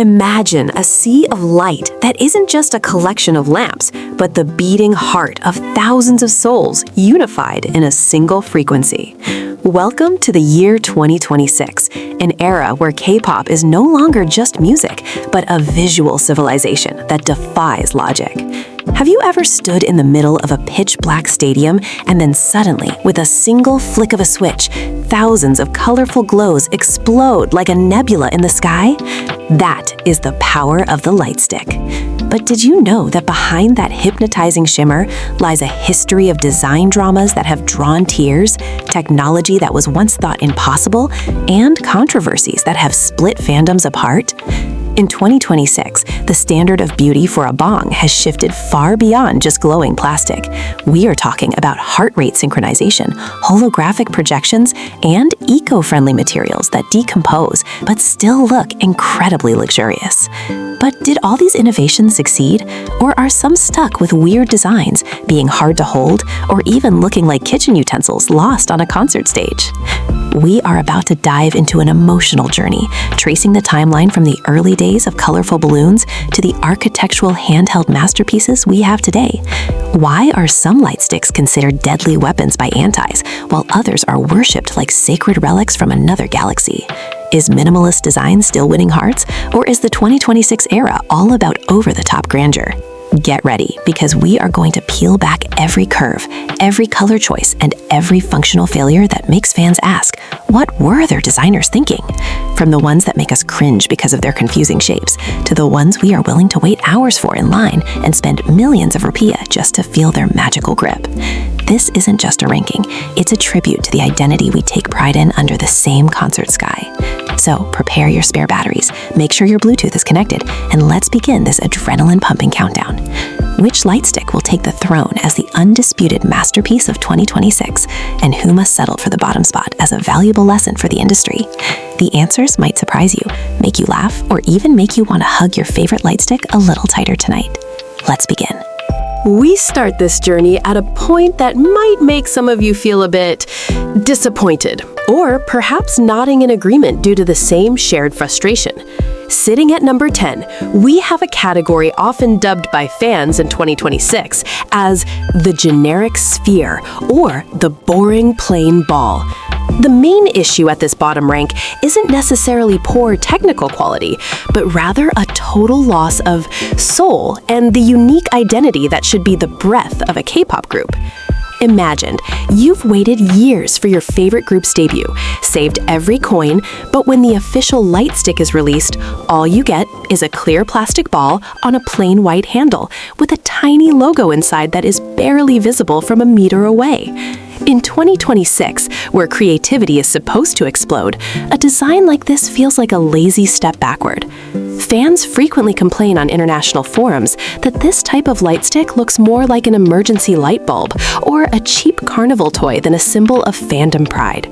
Imagine a sea of light that isn't just a collection of lamps, but the beating heart of thousands of souls unified in a single frequency. Welcome to the year 2026, an era where K-pop is no longer just music, but a visual civilization that defies logic. Have you ever stood in the middle of a pitch-black stadium and then suddenly, with a single flick of a switch, thousands of colorful glows explode like a nebula in the sky? That is the power of the Lightstick. But did you know that behind that hypnotizing shimmer lies a history of design dramas that have drawn tears, technology that was once thought impossible, and controversies that have split fandoms apart? In 2026, the standard of beauty for a bong has shifted far beyond just glowing plastic. We are talking about heart rate synchronization, holographic projections, and eco-friendly materials that decompose but still look incredibly luxurious. But did all these innovations succeed? Or are some stuck with weird designs, being hard to hold, or even looking like kitchen utensils lost on a concert stage? We are about to dive into an emotional journey, tracing the timeline from the early days of colorful balloons to the architectural handheld masterpieces we have today. Why are some lightsticks considered deadly weapons by antis, while others are worshipped like sacred relics from another galaxy? Is minimalist design still winning hearts, or is the 2026 era all about over-the-top grandeur? Get ready, because we are going to peel back every curve, every color choice, and every functional failure that makes fans ask, what were their designers thinking? From the ones that make us cringe because of their confusing shapes, to the ones we are willing to wait hours for in line and spend millions of rupiah just to feel their magical grip. This isn't just a ranking, it's a tribute to the identity we take pride in under the same concert sky. So prepare your spare batteries, make sure your Bluetooth is connected, and let's begin this adrenaline-pumping countdown. Which lightstick will take the throne as the undisputed masterpiece of 2026, and who must settle for the bottom spot as a valuable lesson for the industry? The answers might surprise you, make you laugh, or even make you want to hug your favorite lightstick a little tighter tonight. Let's begin. We start this journey at a point that might make some of you feel a bit disappointed, or perhaps nodding in agreement due to the same shared frustration. Sitting at number 10, we have a category often dubbed by fans in 2026 as the generic sphere or the boring plain ball. The main issue at this bottom rank isn't necessarily poor technical quality, but rather a total loss of soul and the unique identity that should be the breath of a K-pop group. Imagine, you've waited years for your favorite group's debut, saved every coin, but when the official Lightstick is released, all you get is a clear plastic ball on a plain white handle with a tiny logo inside that is barely visible from a meter away. In 2026, where creativity is supposed to explode, a design like this feels like a lazy step backward. Fans frequently complain on international forums that this type of lightstick looks more like an emergency light bulb or a cheap carnival toy than a symbol of fandom pride.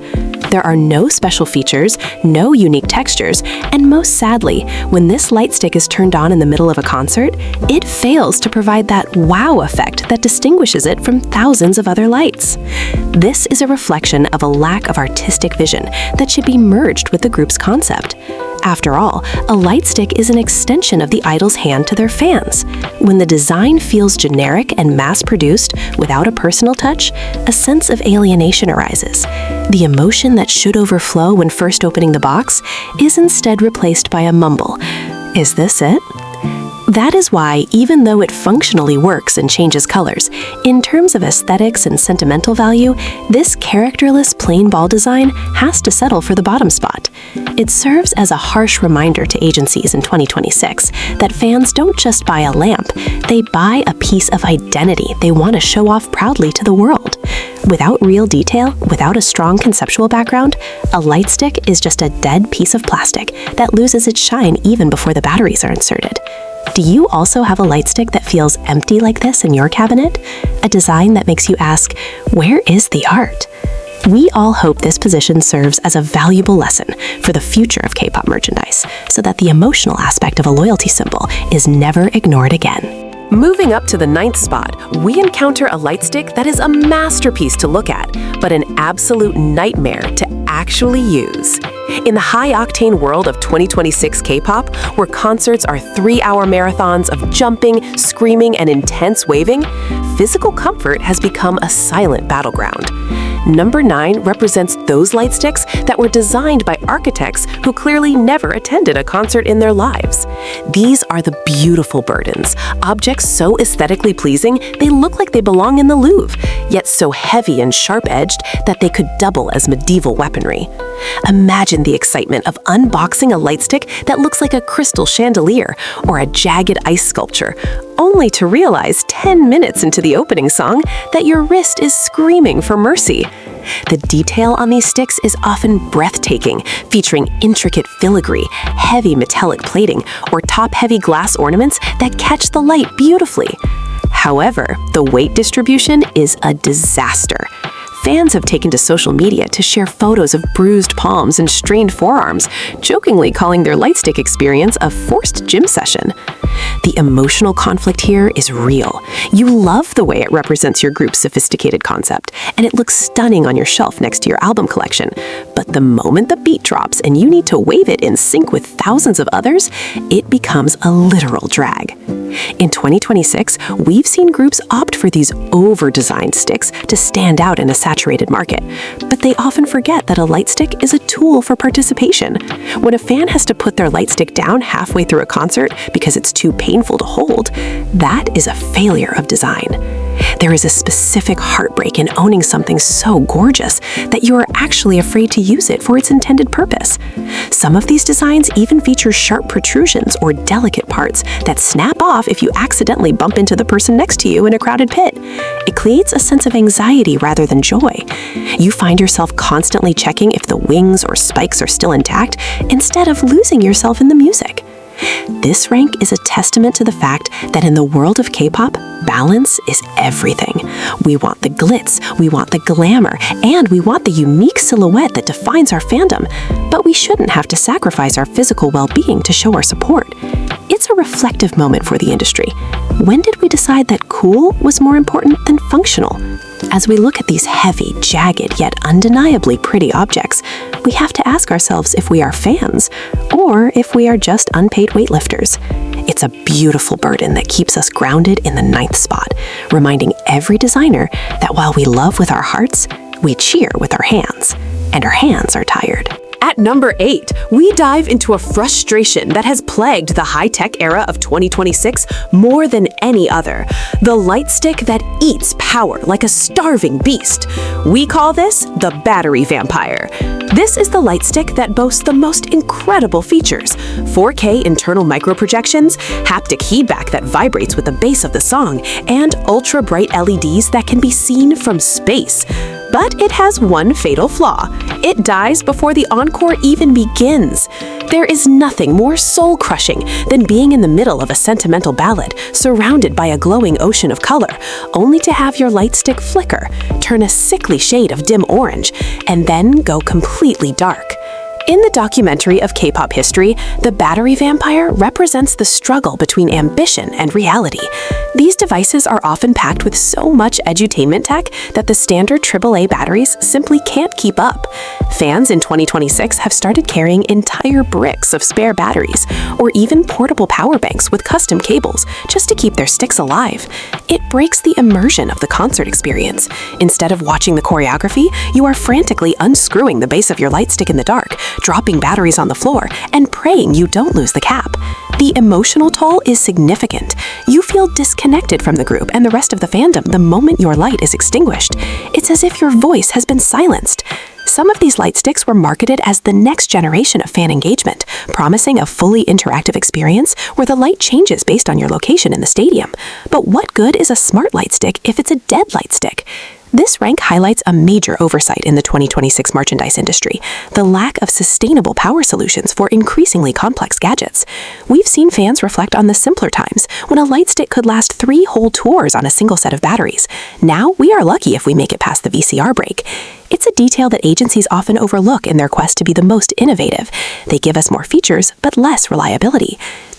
There are no special features, no unique textures, and most sadly, when this lightstick is turned on in the middle of a concert, it fails to provide that wow effect that distinguishes it from thousands of other lights. This is a reflection of a lack of artistic vision that should be merged with the group's concept. After all, a lightstick is an extension of the idol's hand to their fans. When the design feels generic and mass-produced without a personal touch, a sense of alienation arises. The emotion that should overflow when first opening the box is instead replaced by a mumble. Is this it? That is why, even though it functionally works and changes colors, in terms of aesthetics and sentimental value, this characterless plain ball design has to settle for the bottom spot. It serves as a harsh reminder to agencies in 2026 that fans don't just buy a lamp, they buy a piece of identity they want to show off proudly to the world. Without real detail, without a strong conceptual background, a lightstick is just a dead piece of plastic that loses its shine even before the batteries are inserted. Do you also have a lightstick that feels empty like this in your cabinet? A design that makes you ask, where is the art? We all hope this position serves as a valuable lesson for the future of K-pop merchandise, so that the emotional aspect of a loyalty symbol is never ignored again. Moving up to the 9th spot, we encounter a lightstick that is a masterpiece to look at, but an absolute nightmare to actually use. In the high-octane world of 2026 K-pop, where concerts are 3-hour marathons of jumping, screaming, and intense waving, physical comfort has become a silent battleground. Number 9 represents those lightsticks that were designed by architects who clearly never attended a concert in their lives. These are the beautiful burdens, objects so aesthetically pleasing they look like they belong in the Louvre, yet so heavy and sharp-edged that they could double as medieval weaponry. Imagine the excitement of unboxing a lightstick that looks like a crystal chandelier or a jagged ice sculpture, only to realize 10 minutes into the opening song that your wrist is screaming for mercy. The detail on these sticks is often breathtaking, featuring intricate filigree, heavy metallic plating, or top-heavy glass ornaments that catch the light beautifully. However, the weight distribution is a disaster. Fans have taken to social media to share photos of bruised palms and strained forearms, jokingly calling their lightstick experience a forced gym session. The emotional conflict here is real. You love the way it represents your group's sophisticated concept, and it looks stunning on your shelf next to your album collection. But the moment the beat drops and you need to wave it in sync with thousands of others, it becomes a literal drag. In 2026, we've seen groups opt for these over-designed sticks to stand out in a saturated market, but they often forget that a lightstick is a tool for participation. When a fan has to put their lightstick down halfway through a concert because it's too painful to hold, that is a failure of design. There is a specific heartbreak in owning something so gorgeous that you are actually afraid to use it for its intended purpose. Some of these designs even feature sharp protrusions or delicate parts that snap off if you accidentally bump into the person next to you in a crowded pit. It creates a sense of anxiety rather than joy. You find yourself constantly checking if the wings or spikes are still intact instead of losing yourself in the music. This rank is a testament to the fact that in the world of K-pop, balance is everything. We want the glitz, we want the glamour, and we want the unique silhouette that defines our fandom, but we shouldn't have to sacrifice our physical well-being to show our support. It's a reflective moment for the industry. When did we decide that cool was more important than functional? As we look at these heavy, jagged, yet undeniably pretty objects, we have to ask ourselves if we are fans or if we are just unpaid weightlifters. It's a beautiful burden that keeps us grounded in the 9th spot, reminding every designer that while we love with our hearts, we cheer with our hands, and our hands are tired. At number 8, we dive into a frustration that has plagued the high-tech era of 2026 more than any other. The lightstick that eats power like a starving beast. We call this the battery vampire. This is the lightstick that boasts the most incredible features: 4K internal microprojections, haptic feedback that vibrates with the bass of the song, and ultra-bright LEDs that can be seen from space. But it has one fatal flaw. It dies before the encore even begins. There is nothing more soul-crushing than being in the middle of a sentimental ballad, surrounded by a glowing ocean of color, only to have your lightstick flicker, turn a sickly shade of dim orange, and then go completely dark. In the documentary of K-pop history, the battery vampire represents the struggle between ambition and reality. These devices are often packed with so much edutainment tech that the standard AAA batteries simply can't keep up. Fans in 2026 have started carrying entire bricks of spare batteries, or even portable power banks with custom cables, just to keep their sticks alive. It breaks the immersion of the concert experience. Instead of watching the choreography, you are frantically unscrewing the base of your lightstick in the dark, dropping batteries on the floor, and praying you don't lose the cap. The emotional toll is significant. You feel disconnected from the group and the rest of the fandom the moment your light is extinguished. It's as if your voice has been silenced. Some of these lightsticks were marketed as the next generation of fan engagement, promising a fully interactive experience where the light changes based on your location in the stadium. But what good is a smart lightstick if it's a dead lightstick? This rank highlights a major oversight in the 2026 merchandise industry: the lack of sustainable power solutions for increasingly complex gadgets. We've seen fans reflect on the simpler times when a lightstick could last 3 whole tours on a single set of batteries. Now we are lucky if we make it past the VCR break. It's a detail that agencies often overlook in their quest to be the most innovative. They give us more features, but less reliability.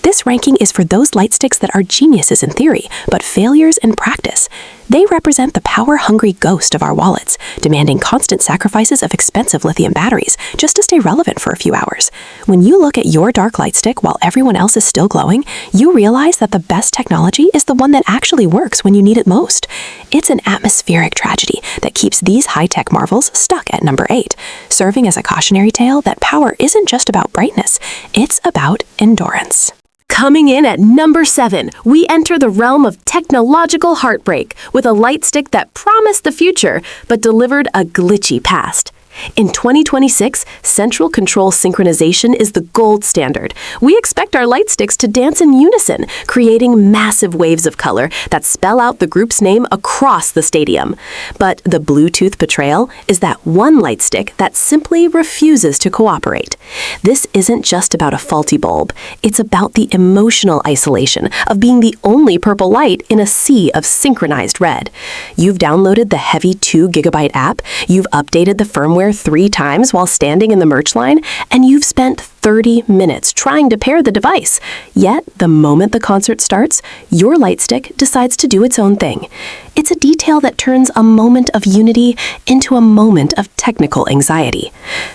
This ranking is for those light sticks that are geniuses in theory, but failures in practice. They represent the power-hungry ghost of our wallets, demanding constant sacrifices of expensive lithium batteries just to stay relevant for a few hours. When you look at your dark light stick while everyone else is still glowing, you realize that the best technology is the one that actually works when you need it most. It's an atmospheric tragedy that keeps these high-tech marvels stuck at number 8, serving as a cautionary tale that power isn't just about brightness, it's about endurance. Coming in at number 7, we enter the realm of technological heartbreak with a light stick that promised the future but delivered a glitchy past. In 2026, central control synchronization is the gold standard. We expect our light sticks to dance in unison, creating massive waves of color that spell out the group's name across the stadium. But the Bluetooth betrayal is that one light stick that simply refuses to cooperate. This isn't just about a faulty bulb. It's about the emotional isolation of being the only purple light in a sea of synchronized red. You've downloaded the heavy 2 GB app, you've updated the firmware 3 times while standing in the merch line, and you've spent 30 minutes trying to pair the device. Yet, the moment the concert starts, your light stick decides to do its own thing. It's a detail that turns a moment of unity into a moment of technical anxiety.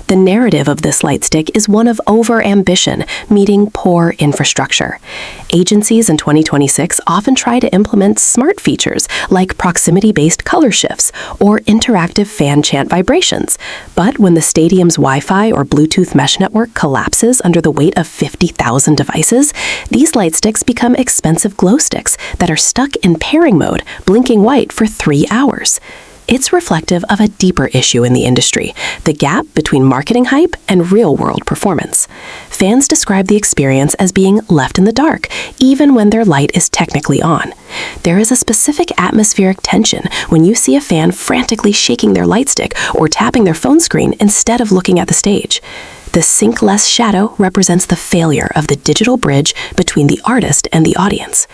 The narrative of this light stick is one of over-ambition meeting poor infrastructure. Agencies in 2026 often try to implement smart features like proximity-based color shifts or interactive fan chant vibrations. But when the stadium's Wi-Fi or Bluetooth mesh network collapses under the weight of 50,000 devices, these light sticks become expensive glow sticks that are stuck in pairing mode, blinking white for 3 hours. It's reflective of a deeper issue in the industry, the gap between marketing hype and real-world performance. Fans describe the experience as being left in the dark, even when their light is technically on. There is a specific atmospheric tension when you see a fan frantically shaking their light stick or tapping their phone screen instead of looking at the stage. The sync-less shadow represents the failure of the digital bridge between the artist and the audience.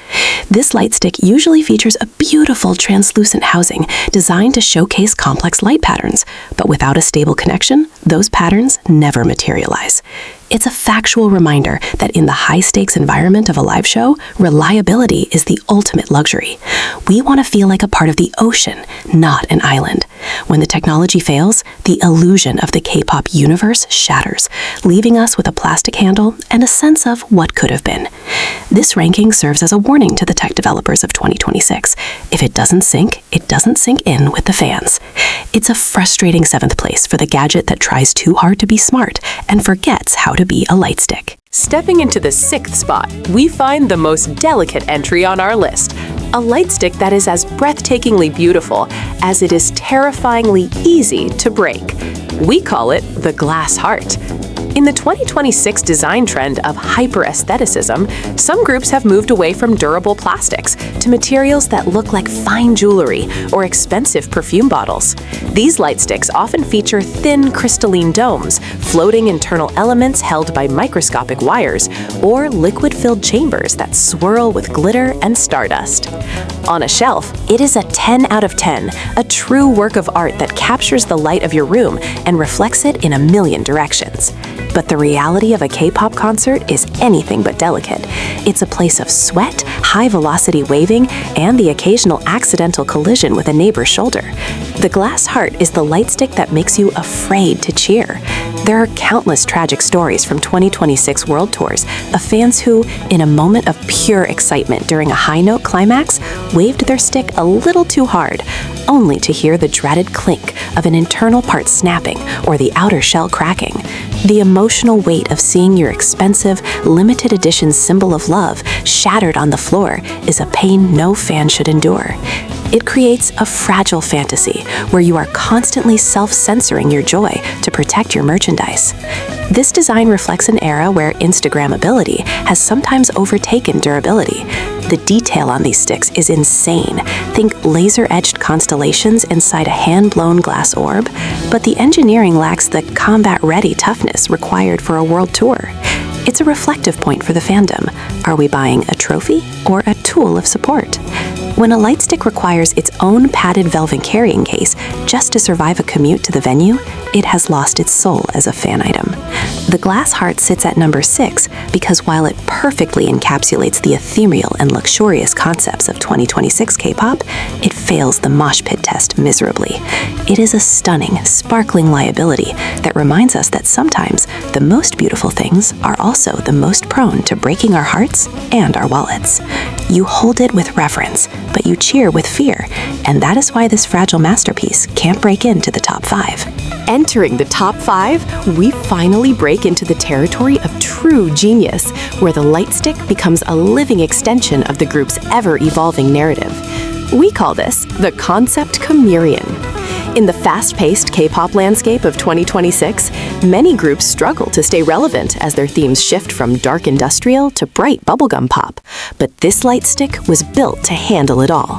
This light stick usually features a beautiful translucent housing designed to showcase complex light patterns, but without a stable connection, those patterns never materialize. It's a factual reminder that in the high-stakes environment of a live show, reliability is the ultimate luxury. We want to feel like a part of the ocean, not an island. When the technology fails, the illusion of the K-pop universe shatters, leaving us with a plastic handle and a sense of what could have been. This ranking serves as a warning to the tech developers of 2026. If it doesn't sync in with the fans. It's a frustrating 7th place for the gadget that tries too hard to be smart and forgets how to be a light stick. Stepping into the 6th spot, we find the most delicate entry on our list. A light stick that is as breathtakingly beautiful as it is terrifyingly easy to break. We call it the glass heart. In the 2026 design trend of hyper-aestheticism, some groups have moved away from durable plastics to materials that look like fine jewelry or expensive perfume bottles. These light sticks often feature thin crystalline domes, floating internal elements held by microscopic wires, or liquid-filled chambers that swirl with glitter and stardust. On a shelf, it is a 10 out of 10, a true work of art that captures the light of your room and reflects it in a million directions. But the reality of a K-pop concert is anything but delicate. It's a place of sweat, high-velocity waving, and the occasional accidental collision with a neighbor's shoulder. The glass heart is the light stick that makes you afraid to cheer. There are countless tragic stories from 2026 world tours of fans who, in a moment of pure excitement during a high-note climax, waved their stick a little too hard, only to hear the dreaded clink of an internal part snapping or the outer shell cracking. The emotional weight of seeing your expensive, limited edition symbol of love shattered on the floor is a pain no fan should endure. It creates a fragile fantasy where you are constantly self-censoring your joy to protect your merchandise. This design reflects an era where Instagrammability has sometimes overtaken durability. The detail on these sticks is insane. Think laser-etched constellations inside a hand-blown glass orb, but the engineering lacks the combat-ready toughness required for a world tour. It's a reflective point for the fandom. Are we buying a trophy or a tool of support? When a lightstick requires its own padded velvet carrying case just to survive a commute to the venue, it has lost its soul as a fan item. The glass heart sits at number 6 because while it perfectly encapsulates the ethereal and luxurious concepts of 2026 K-pop, it fails the mosh pit test miserably. It is a stunning, sparkling liability that reminds us that sometimes the most beautiful things are also the most prone to breaking our hearts and our wallets. You hold it with reverence, but you cheer with fear, and that is why this fragile masterpiece can't break into the top 5. Entering the top 5, we finally break into the territory of true genius, where the Lightstick becomes a living extension of the group's ever-evolving narrative. We call this the concept chameleon. In the fast-paced K-pop landscape of 2026, many groups struggle to stay relevant as their themes shift from dark industrial to bright bubblegum pop. But this Lightstick was built to handle it all.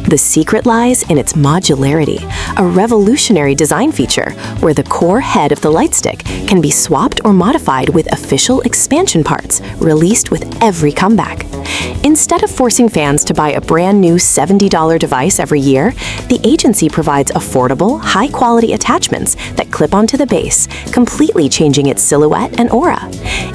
The secret lies in its modularity, a revolutionary design feature where the core head of the Lightstick can be swapped or modified with official expansion parts released with every comeback. Instead of forcing fans to buy a brand new $70 device every year, the agency provides affordable, high-quality attachments that clip onto the base, completely changing its silhouette and aura.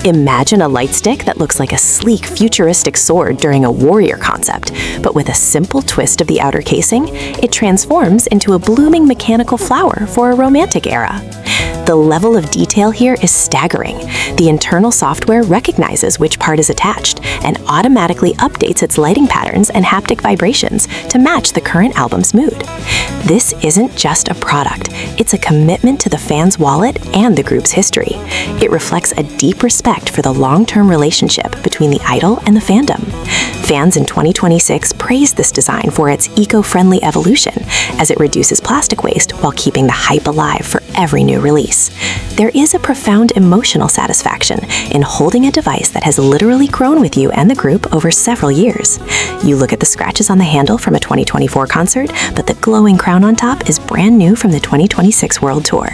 Imagine a Lightstick that looks like a sleek, futuristic sword during a warrior concept, but with a simple twist of the outer casing, it transforms into a blooming mechanical flower for a romantic era. The level of detail here is staggering. The internal software recognizes which part is attached and automatically updates its lighting patterns and haptic vibrations to match the current album's mood. This isn't just a product, it's a commitment to the fan's wallet and the group's history. It reflects a deep respect for the long-term relationship between the idol and the fandom. Fans in 2026 praise this design for its eco-friendly evolution, as it reduces plastic waste while keeping the hype alive for every new release. There is a profound emotional satisfaction in holding a device that has literally grown with you and the group over several years. You look at the scratches on the handle from a 2024 concert, but the glowing crown on top is brand new from the 2026 World Tour.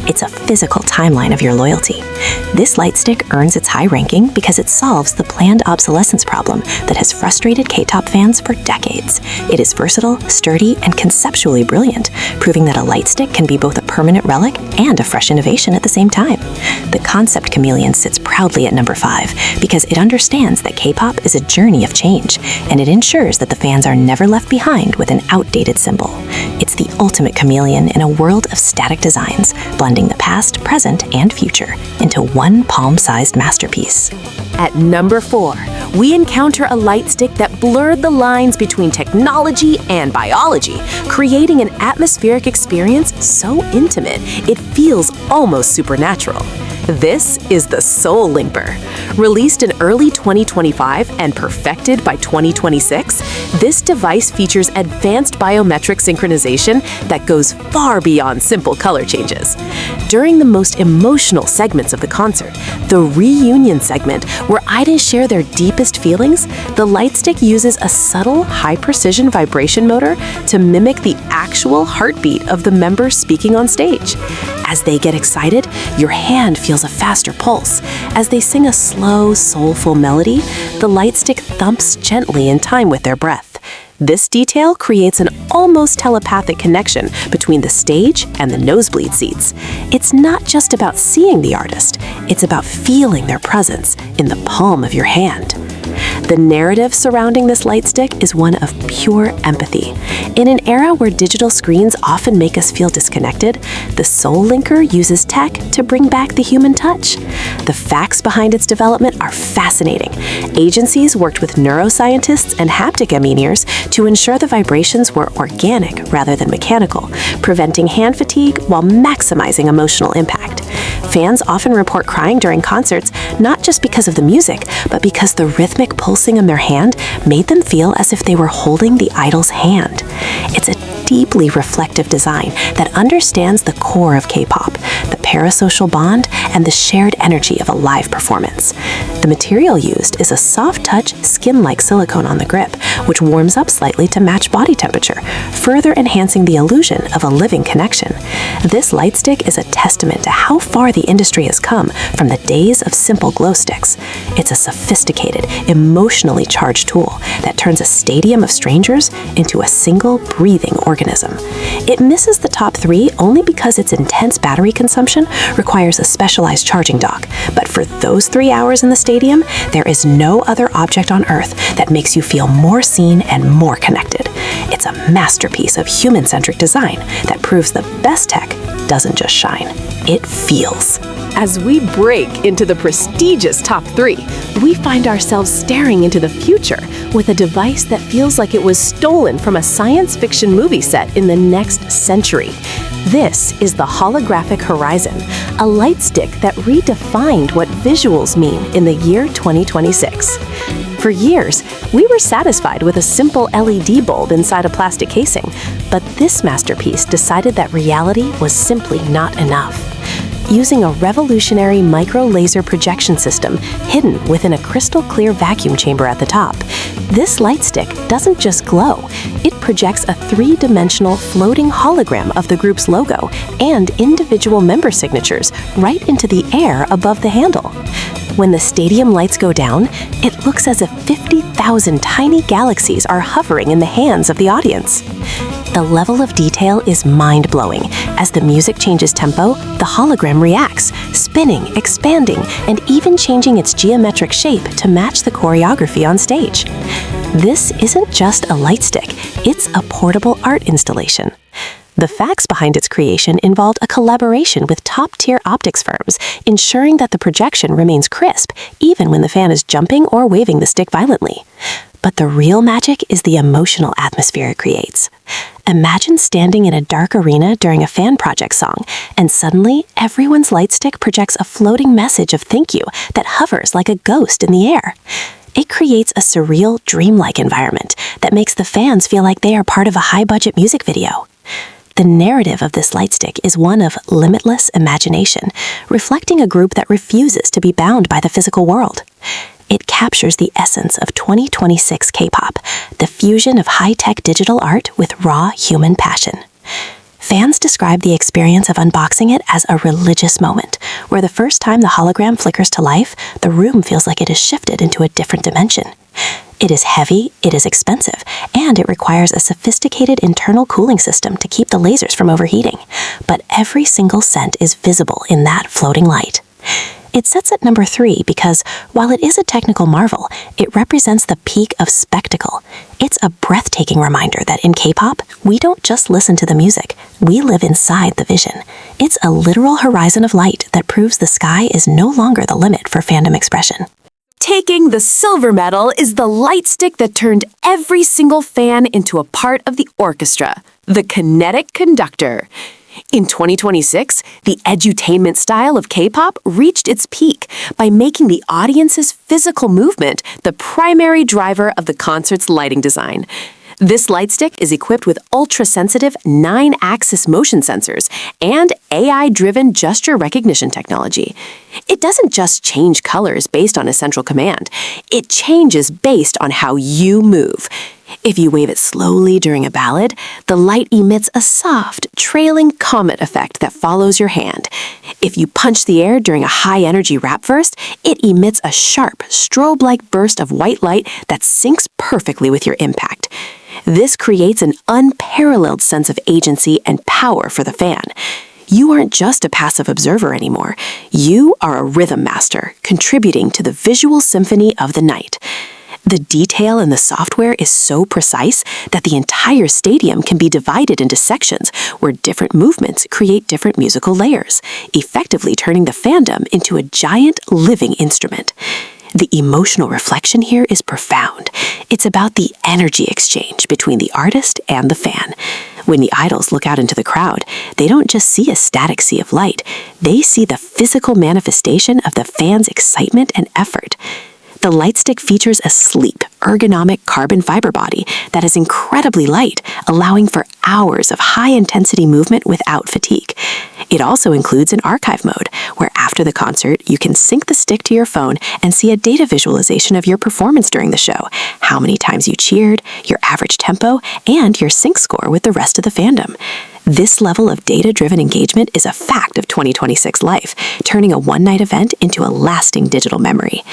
It's a physical timeline of your loyalty. This Lightstick earns its high ranking because it solves the planned obsolescence problem that has frustrated K-pop fans for decades. It is versatile, sturdy, and conceptually brilliant, proving that a Lightstick can be both a permanent relic and a fresh innovation at the same time. The concept chameleon sits proudly at number 5 because it understands that K-pop is a journey of change, and it ensures that the fans are never left behind with an outdated symbol. It's the ultimate chameleon in a world of static designs, blending the past, present, and future into one palm-sized masterpiece. At number 4, we encounter a Lightstick that blurred the lines between technology and biology, creating an atmospheric experience so intimate it feels almost supernatural. This is the Soul Limper. Released in early 2025 and perfected by 2026, this device features advanced biometric synchronization that goes far beyond simple color changes. During the most emotional segments of the concert, the reunion segment where idols share their deepest feelings, the Lightstick uses a subtle, high-precision vibration motor to mimic the actual heartbeat of the members speaking on stage. As they get excited, your hand feels a faster pulse. As they sing a slow, soulful melody, the Lightstick thumps gently in time with their breath. This detail creates an almost telepathic connection between the stage and the nosebleed seats. It's not just about seeing the artist, it's about feeling their presence in the palm of your hand. The narrative surrounding this Lightstick is one of pure empathy. In an era where digital screens often make us feel disconnected, the Soul Linker uses tech to bring back the human touch. The facts behind its development are fascinating. Agencies worked with neuroscientists and haptic engineers to ensure the vibrations were organic rather than mechanical, preventing hand fatigue while maximizing emotional impact. Fans often report crying during concerts not just because of the music, but because the rhythmic pulsing of their hand made them feel as if they were holding the idol's hand. It's a deeply reflective design that understands the core of K-pop, the parasocial bond, and the shared energy of a live performance. The material used is a soft-touch, skin-like silicone on the grip, which warms up slightly to match body temperature, further enhancing the illusion of a living connection. This light stick is a testament to how far the industry has come from the days of simple glow sticks. It's a sophisticated, emotionally charged tool that turns a stadium of strangers into a single breathing organism. It misses the top 3 only because its intense battery consumption requires a specialized charging dock. But for those 3 hours in the stadium, there is no other object on Earth that makes you feel more seen and more connected. It's a masterpiece of human-centric design that proves the best tech doesn't just shine, it feels. As we break into the prestigious top 3, we find ourselves staring into the future with a device that feels like it was stolen from a science fiction movie set in the next century. This is the Holographic Horizon, a light stick that redefined what visuals mean in the year 2026. For years, we were satisfied with a simple LED bulb inside a plastic casing, but this masterpiece decided that reality was simply not enough. Using a revolutionary micro-laser projection system hidden within a crystal-clear vacuum chamber at the top, this light stick doesn't just glow, it projects a 3-dimensional floating hologram of the group's logo and individual member signatures right into the air above the handle. When the stadium lights go down, it looks as if 50,000 tiny galaxies are hovering in the hands of the audience. The level of detail is mind-blowing. As the music changes tempo, the hologram reacts, spinning, expanding, and even changing its geometric shape to match the choreography on stage. This isn't just a light stick, it's a portable art installation. The facts behind its creation involved a collaboration with top-tier optics firms, ensuring that the projection remains crisp even when the fan is jumping or waving the stick violently. But the real magic is the emotional atmosphere it creates. Imagine standing in a dark arena during a fan project song, and suddenly everyone's light stick projects a floating message of thank you that hovers like a ghost in the air. It creates a surreal, dreamlike environment that makes the fans feel like they are part of a high-budget music video. The narrative of this light stick is one of limitless imagination, reflecting a group that refuses to be bound by the physical world. It captures the essence of 2026 K-pop, the fusion of high-tech digital art with raw human passion. Fans describe the experience of unboxing it as a religious moment, where the first time the hologram flickers to life, the room feels like it is shifted into a different dimension. It is heavy, it is expensive, and it requires a sophisticated internal cooling system to keep the lasers from overheating. But every single cent is visible in that floating light. It sits at number 3 because, while it is a technical marvel, it represents the peak of spectacle. It's a breathtaking reminder that in K-pop, we don't just listen to the music, we live inside the vision. It's a literal horizon of light that proves the sky is no longer the limit for fandom expression. Taking the silver medal is the light stick that turned every single fan into a part of the orchestra, the kinetic conductor. In 2026, the edutainment style of K-pop reached its peak by making the audience's physical movement the primary driver of the concert's lighting design. This light stick is equipped with ultra-sensitive 9-axis motion sensors and AI-driven gesture recognition technology. It doesn't just change colors based on a central command. It changes based on how you move. If you wave it slowly during a ballad, the light emits a soft, trailing comet effect that follows your hand. If you punch the air during a high-energy rap verse, it emits a sharp, strobe-like burst of white light that syncs perfectly with your impact. This creates an unparalleled sense of agency and power for the fan. You aren't just a passive observer anymore. You are a rhythm master, contributing to the visual symphony of the night. The detail in the software is so precise that the entire stadium can be divided into sections where different movements create different musical layers, effectively turning the fandom into a giant living instrument. The emotional reflection here is profound. It's about the energy exchange between the artist and the fan. When the idols look out into the crowd, they don't just see a static sea of light. They see the physical manifestation of the fans' excitement and effort. The Lightstick features a sleek, ergonomic carbon fiber body that is incredibly light, allowing for hours of high-intensity movement without fatigue. It also includes an archive mode, where after the concert, you can sync the stick to your phone and see a data visualization of your performance during the show, how many times you cheered, your average tempo, and your sync score with the rest of the fandom. This level of data-driven engagement is a fact of 2026 life, turning a one-night event into a lasting digital memory.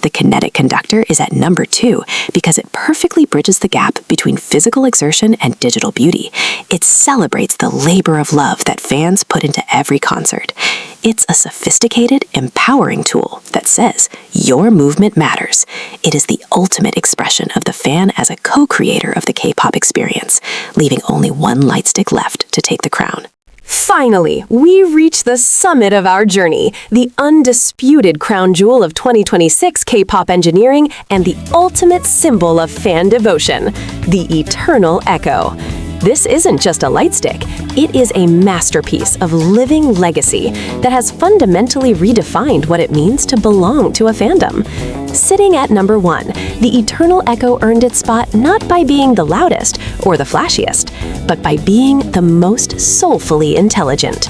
The kinetic conductor is at number 2 because it perfectly bridges the gap between physical exertion and digital beauty. It celebrates the labor of love that fans put into every concert. It's a sophisticated, empowering tool that says, your movement matters. It is the ultimate expression of the fan as a co-creator of the K-pop experience, leaving only one Lightstick left to take the crown. Finally, we reach the summit of our journey, the undisputed crown jewel of 2026 K-pop engineering and the ultimate symbol of fan devotion, the Eternal Echo. This isn't just a Lightstick, it is a masterpiece of living legacy that has fundamentally redefined what it means to belong to a fandom. Sitting at number 1, the Eternal Echo earned its spot not by being the loudest or the flashiest, but by being the most soulfully intelligent.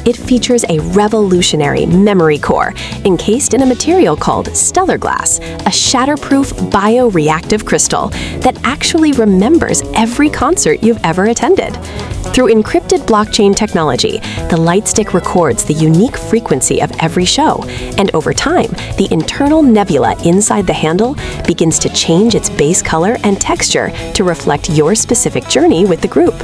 It features a revolutionary memory core encased in a material called stellar glass, a shatterproof bioreactive crystal that actually remembers every concert you've ever attended. Through encrypted blockchain technology, the Lightstick records the unique frequency of every show, and over time, the internal nebula inside the handle begins to change its base color and texture to reflect your specific journey with the group.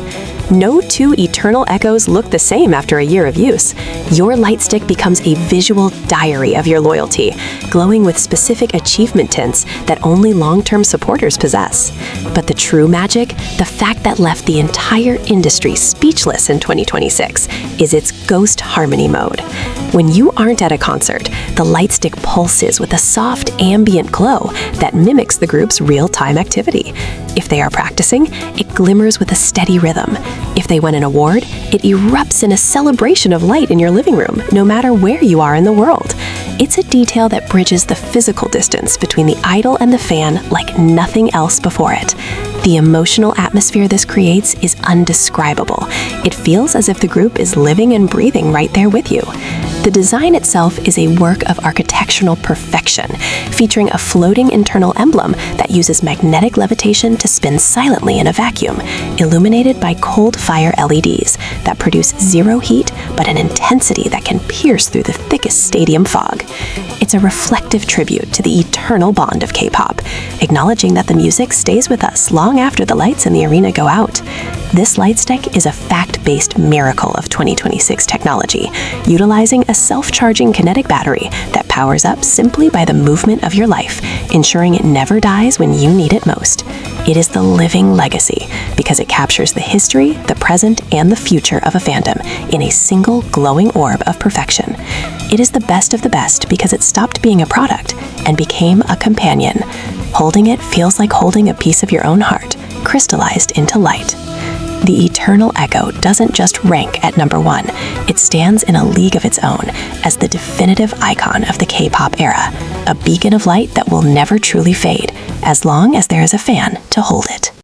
No two Eternal Echoes look the same after a year of use. Your Lightstick becomes a visual diary of your loyalty, glowing with specific achievement tints that only long-term supporters possess. But the true magic, the fact that left the entire industry speechless in 2026, is its Ghost Harmony mode. When you aren't at a concert, the Lightstick pulses with a soft ambient glow that mimics the group's real-time activity. If they are practicing, it glimmers with a steady rhythm. If they win an award, it erupts in a celebration of light in your living room, no matter where you are in the world. It's a detail that bridges the physical distance between the idol and the fan like nothing else before it. The emotional atmosphere this creates is undescribable. It feels as if the group is living and breathing right there with you. The design itself is a work of architectural perfection, featuring a floating internal emblem that uses magnetic levitation to spin silently in a vacuum, illuminated by cold fire LEDs that produce zero heat but an intensity that can pierce through the thickest stadium fog. It's a reflective tribute to the eternal bond of K-pop, acknowledging that the music stays with us long after the lights in the arena go out. This Lightstick is a fact-based miracle of 2026 technology, utilizing a self-charging kinetic battery that powers up simply by the movement of your life, ensuring it never dies when you need it most. It is the living legacy because it captures the history, the present, and the future of a fandom in a single glowing orb of perfection. It is the best of the best because it stopped being a product and became a companion. Holding it feels like holding a piece of your own heart, crystallized into light. The Eternal Echo doesn't just rank at number 1, it stands in a league of its own as the definitive icon of the K-pop era, a beacon of light that will never truly fade, as long as there is a fan to hold it.